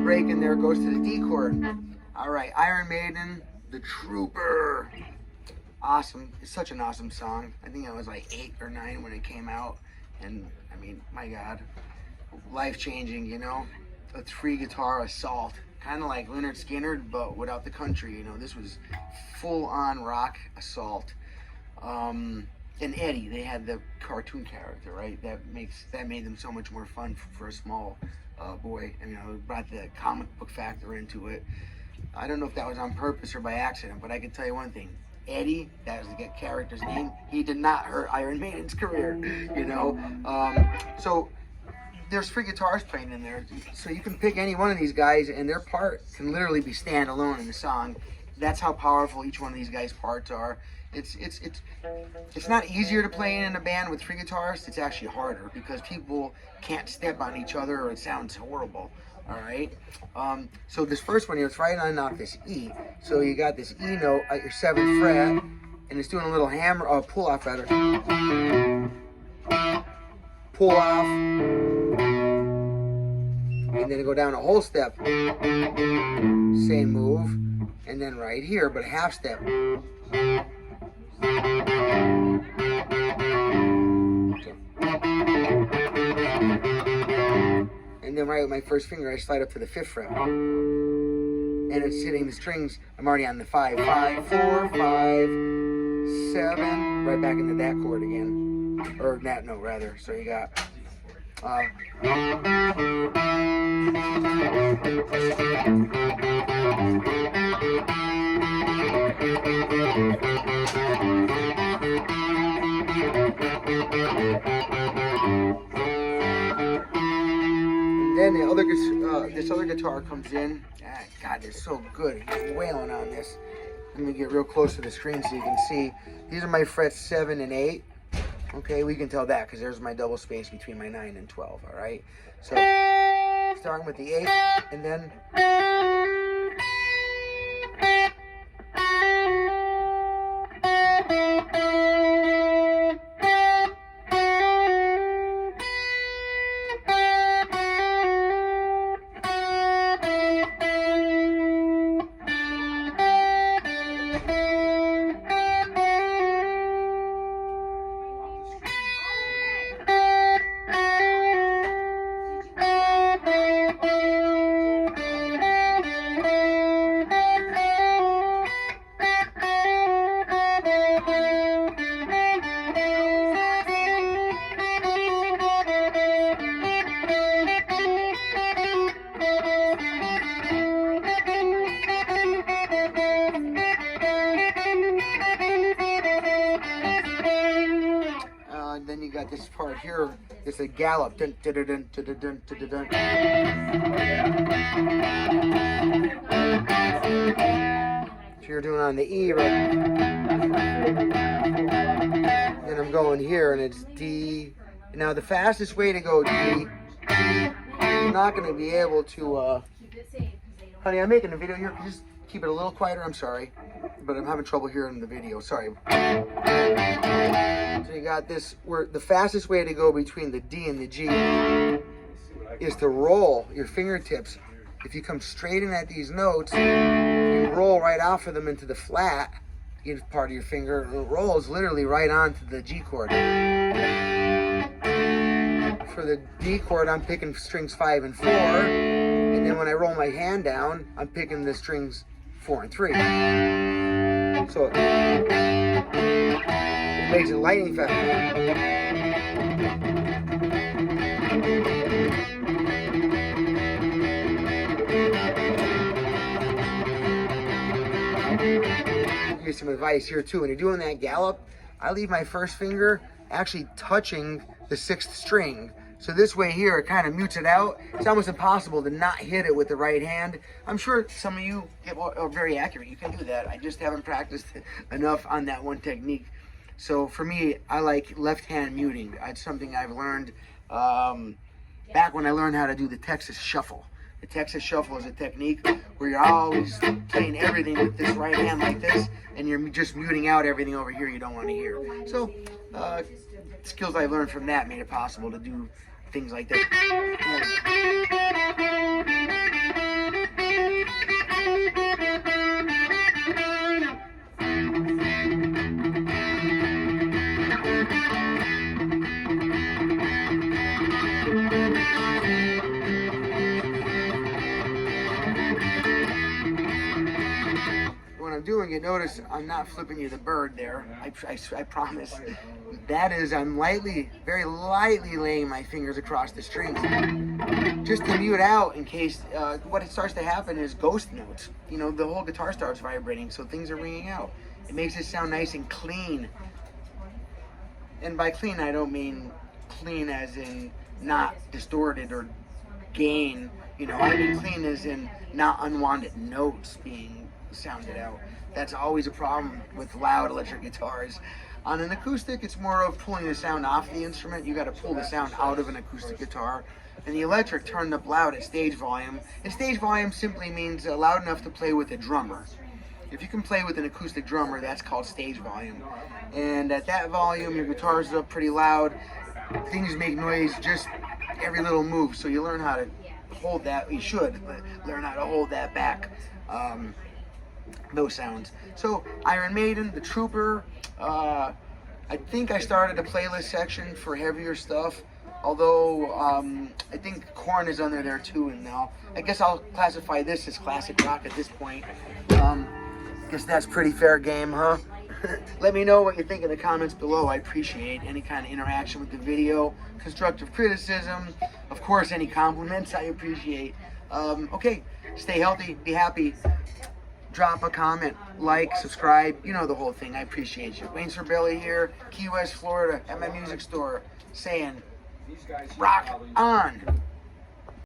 Break in there goes to the D chord. All right, Iron Maiden, The Trooper. Awesome. It's such an awesome song. I think I was like 8 or 9 when it came out. And I mean, my God, life-changing, you know? A 3 guitar assault. Kind of like Lynyrd Skynyrd, but without the country, you know? This was full-on rock assault. And Eddie, they had the cartoon character, right? That made them so much more fun for a small boy. And, you know, it brought the comic book factor into it. I don't know if that was on purpose or by accident, but I can tell you one thing. Eddie, that was the character's name, he did not hurt Iron Maiden's career, you know? So there's 3 guitars playing in there, so you can pick any one of these guys and their part can literally be standalone in the song. That's how powerful each one of these guys' parts are. It's not easier to play in a band with 3 guitars. It's actually harder because people can't step on each other or it sounds horrible. All right. So this first one here, it's right on off this E. So you got this E note at your 7th fret, and it's doing a little hammer, pull off rather. Pull off, and then go down a whole step. Same move, and then right here, but a half step. And then right with my first finger, I slide up to the 5th fret. And it's hitting the strings. I'm already on the 5, 5, 4, 5, 7. Right back into that chord again. Or that note rather. So you got then the other this other guitar comes in. Ah, God, it's so good. He's wailing on this. Let me get real close to the screen so you can see. These are my frets 7 and 8. Okay, we can tell that because there's my double space between my 9 and 12. All right. So starting with the 8, and then. Then you got this part here. It's a gallop. Dun, dun, dun, dun, dun, dun, dun, dun, dun. So you're doing on the E, right? Then I'm going here, and it's D. Now the fastest way to go D, you're not going to be able to. Honey, I'm making a video here. Just keep it a little quieter. I'm sorry, but I'm having trouble hearing the video. Sorry. So you got this, where the fastest way to go between the D and the G is to roll your fingertips. If you come straight in at these notes, you roll right off of them into the flat part of your finger. It rolls literally right onto the G chord. for the D chord, I'm picking strings 5 and 4. And then when I roll my hand down, I'm picking the strings 4 and 3. So it makes a lightning effect. I'll give you some advice here too. When you're doing that gallop, I leave my first finger actually touching the 6th string. So this way here, it kind of mutes it out. It's almost impossible to not hit it with the right hand. I'm sure some of you are very accurate. You can do that. I just haven't practiced enough on that one technique. So for me, I like left hand muting. It's something I've learned back when I learned how to do the Texas Shuffle. The Texas Shuffle is a technique where you're always playing everything with this right hand like this, and you're just muting out everything over here you don't want to hear. So skills I learned from that made it possible to do things like that. When I'm doing it, notice I'm not flipping you the bird there. I promise. That is, I'm very lightly laying my fingers across the strings, just to mute out in case what it starts to happen is ghost notes. You know, the whole guitar starts vibrating, so things are ringing out. It makes it sound nice and clean. And by clean, I don't mean clean as in not distorted or gain. You know, I mean clean as in not unwanted notes being sounded out. That's always a problem with loud electric guitars. On an acoustic, it's more of pulling the sound off the instrument. You got to pull the sound out of an acoustic guitar. And the electric turned up loud at stage volume. And stage volume simply means loud enough to play with a drummer. If you can play with an acoustic drummer, that's called stage volume. And at that volume, your guitar's up pretty loud. Things make noise just every little move. So you learn how to hold that. You should learn how to hold that back. Those sounds. So Iron Maiden, The Trooper. I think I started a playlist section for heavier stuff, although I think Chord is under there too, and now I guess I'll classify this as classic rock at this point. Guess that's pretty fair game, huh? Let me know what you think in the comments below. I appreciate any kind of interaction with the video, constructive criticism, of course any compliments I appreciate. Okay, stay healthy, be happy. Drop a comment, like, subscribe, you know the whole thing. I appreciate you. Wayne Sorbelli here, Key West, Florida, at my music store, saying, rock on.